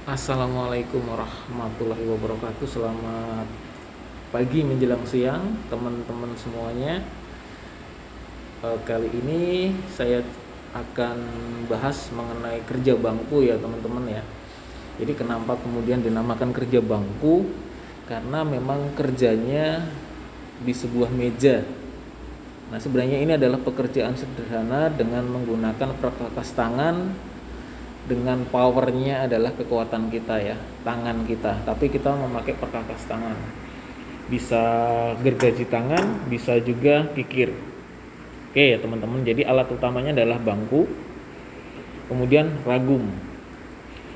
Assalamualaikum warahmatullahi wabarakatuh. Selamat pagi menjelang siang teman-teman semuanya. Kali ini saya akan bahas mengenai kerja bangku ya teman-teman ya. Jadi kenapa kemudian dinamakan kerja bangku? Karena memang kerjanya di sebuah meja. Nah, sebenarnya ini adalah pekerjaan sederhana dengan menggunakan perkakas tangan, dengan powernya adalah kekuatan kita ya, tangan kita, tapi kita memakai perkakas tangan. Bisa gergaji tangan, bisa juga kikir. Oke ya teman-teman, jadi alat utamanya adalah bangku, kemudian ragum.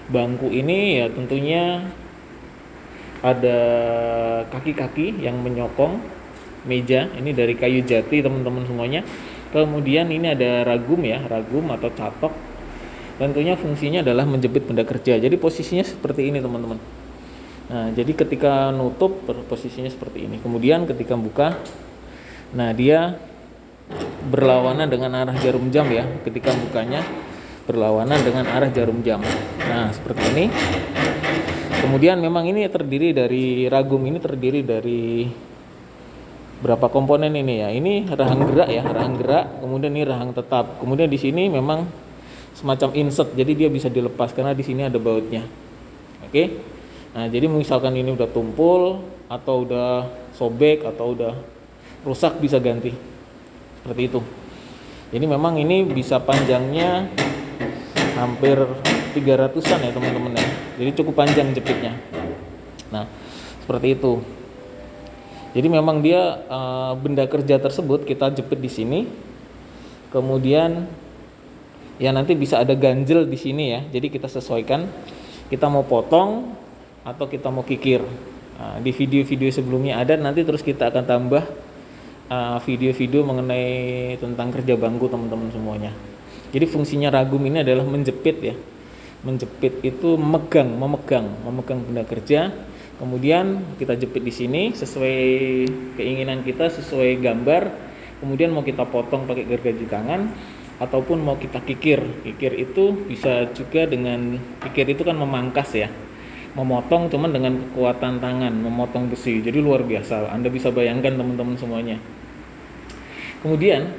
Bangku ini ya tentunya ada kaki-kaki yang menyokong meja, ini dari kayu jati teman-teman semuanya. Kemudian ini ada ragum ya, ragum atau catok. Tentunya fungsinya adalah menjepit benda kerja. Jadi posisinya seperti ini teman-teman. Nah, jadi ketika nutup posisinya seperti ini. Kemudian ketika buka, nah dia berlawanan dengan arah jarum jam ya. Ketika bukanya berlawanan dengan arah jarum jam. Nah, seperti ini. Kemudian memang ini terdiri dari ragum, ini terdiri dari berapa komponen ini ya. Ini rahang gerak ya, rahang gerak, kemudian ini rahang tetap. Kemudian di sini memang semacam insert, jadi dia bisa dilepas karena di sini ada bautnya. Oke. Nah, jadi misalkan ini udah tumpul atau udah sobek atau udah rusak bisa ganti. Seperti itu. Jadi memang ini bisa panjangnya hampir 300-an ya teman-teman ya. Jadi cukup panjang jepitnya. Nah, seperti itu. Jadi memang dia benda kerja tersebut kita jepit di sini. Kemudian ya nanti bisa ada ganjel di sini ya. Jadi kita sesuaikan kita mau potong atau kita mau kikir. Nah, di video-video sebelumnya ada, nanti terus kita akan tambah video-video mengenai tentang kerja bangku teman-teman semuanya. Jadi fungsinya ragum ini adalah menjepit ya. Menjepit itu memegang benda kerja. Kemudian kita jepit di sini sesuai keinginan kita, sesuai gambar. Kemudian mau kita potong pakai gergaji tangan ataupun mau kita kikir. Kikir itu bisa juga dengan, kikir itu kan memangkas ya, memotong cuman dengan kekuatan tangan, memotong besi. Jadi luar biasa, Anda bisa bayangkan teman-teman semuanya. Kemudian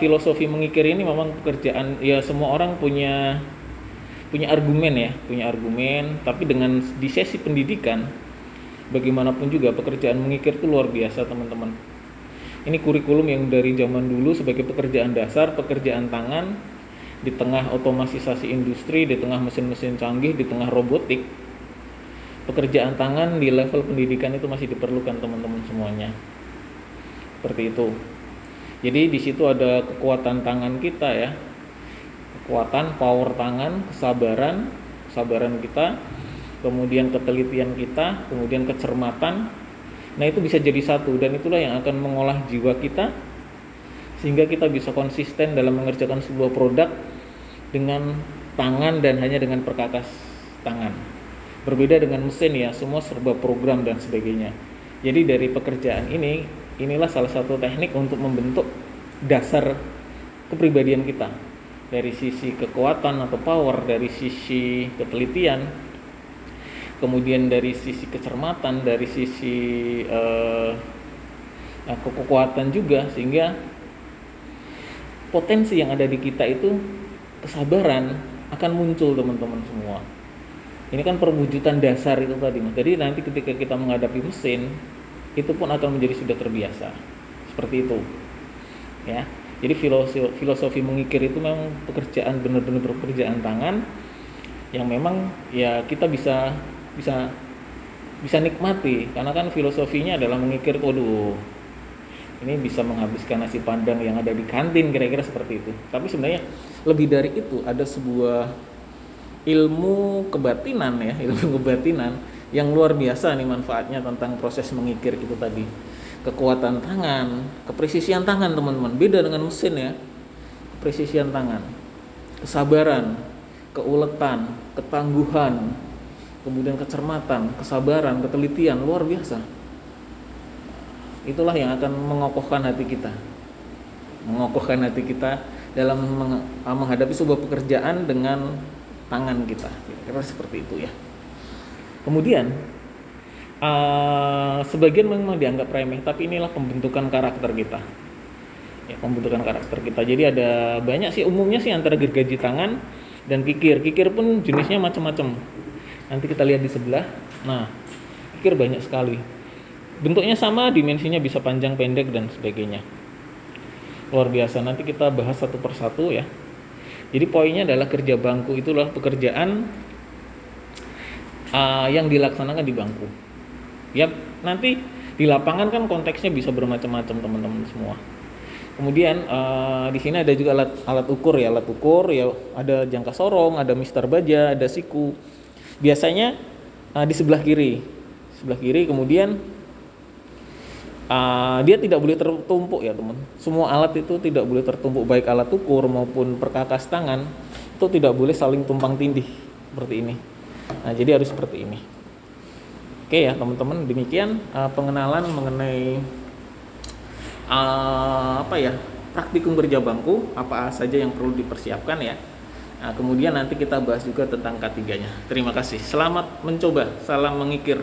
filosofi mengikir ini memang pekerjaan ya, semua orang punya argumen ya, punya argumen. Tapi dengan di sesi pendidikan bagaimanapun juga pekerjaan mengikir itu luar biasa teman-teman. Ini kurikulum yang dari zaman dulu sebagai pekerjaan dasar, pekerjaan tangan di tengah otomatisasi industri, di tengah mesin-mesin canggih, di tengah robotik. Pekerjaan tangan di level pendidikan itu masih diperlukan teman-teman semuanya. Seperti itu. Jadi di situ ada kekuatan tangan kita ya. Kekuatan power tangan, kesabaran kita, kemudian ketelitian kita, kemudian kecermatan. Nah, itu bisa jadi satu, dan itulah yang akan mengolah jiwa kita sehingga kita bisa konsisten dalam mengerjakan sebuah produk dengan tangan dan hanya dengan perkakas tangan. Berbeda dengan mesin ya, semua serba program dan sebagainya. Jadi dari pekerjaan ini, inilah salah satu teknik untuk membentuk dasar kepribadian kita. Dari sisi kekuatan atau power, dari sisi ketelitian, kemudian dari sisi kecermatan, dari sisi kekuatan juga, sehingga potensi yang ada di kita itu, kesabaran akan muncul teman-teman semua. Ini kan perwujudan dasar itu tadi. Jadi nanti ketika kita menghadapi mesin, itu pun akan menjadi sudah terbiasa. Seperti itu. Ya. Jadi filosofi mengikir itu memang pekerjaan, benar-benar pekerjaan tangan yang memang ya kita bisa nikmati, karena kan filosofinya adalah mengikir. Waduh, ini bisa menghabiskan nasi padang yang ada di kantin, kira-kira seperti itu. Tapi sebenarnya lebih dari itu, ada sebuah ilmu kebatinan ya, ilmu kebatinan yang luar biasa nih manfaatnya tentang proses mengikir itu tadi. Kekuatan tangan, kepresisian tangan teman-teman, beda dengan mesin ya. Kepresisian tangan, kesabaran, keuletan, ketangguhan, kemudian kecermatan, kesabaran, ketelitian, luar biasa. Itulah yang akan mengokohkan hati kita dalam menghadapi sebuah pekerjaan dengan tangan kita. Kira-kira seperti itu ya. Kemudian sebagian memang dianggap remeh, tapi inilah pembentukan karakter kita. Ya, pembentukan karakter kita. Jadi ada banyak sih, umumnya sih antara gergaji tangan dan kikir. Kikir pun jenisnya macam-macam. Nanti kita lihat di sebelah. Nah, kikir banyak sekali. Bentuknya sama, dimensinya bisa panjang, pendek dan sebagainya. Luar biasa. Nanti kita bahas satu persatu ya. Jadi poinnya adalah kerja bangku itulah pekerjaan yang dilaksanakan di bangku. Ya, nanti di lapangan kan konteksnya bisa bermacam-macam teman-teman semua. Kemudian di sini ada juga alat ukur ya, ada jangka sorong, ada mister baja, ada siku. Biasanya di sebelah kiri. Kemudian dia tidak boleh tertumpuk ya teman. Semua alat itu tidak boleh tertumpuk, baik alat ukur maupun perkakas tangan itu tidak boleh saling tumpang tindih seperti ini. Nah, jadi harus seperti ini. Oke ya teman-teman, demikian pengenalan mengenai praktikum kerja bangku, apa saja yang perlu dipersiapkan ya. Nah, kemudian nanti kita bahas juga tentang K3-nya. Terima kasih. Selamat mencoba. Salam mengikir.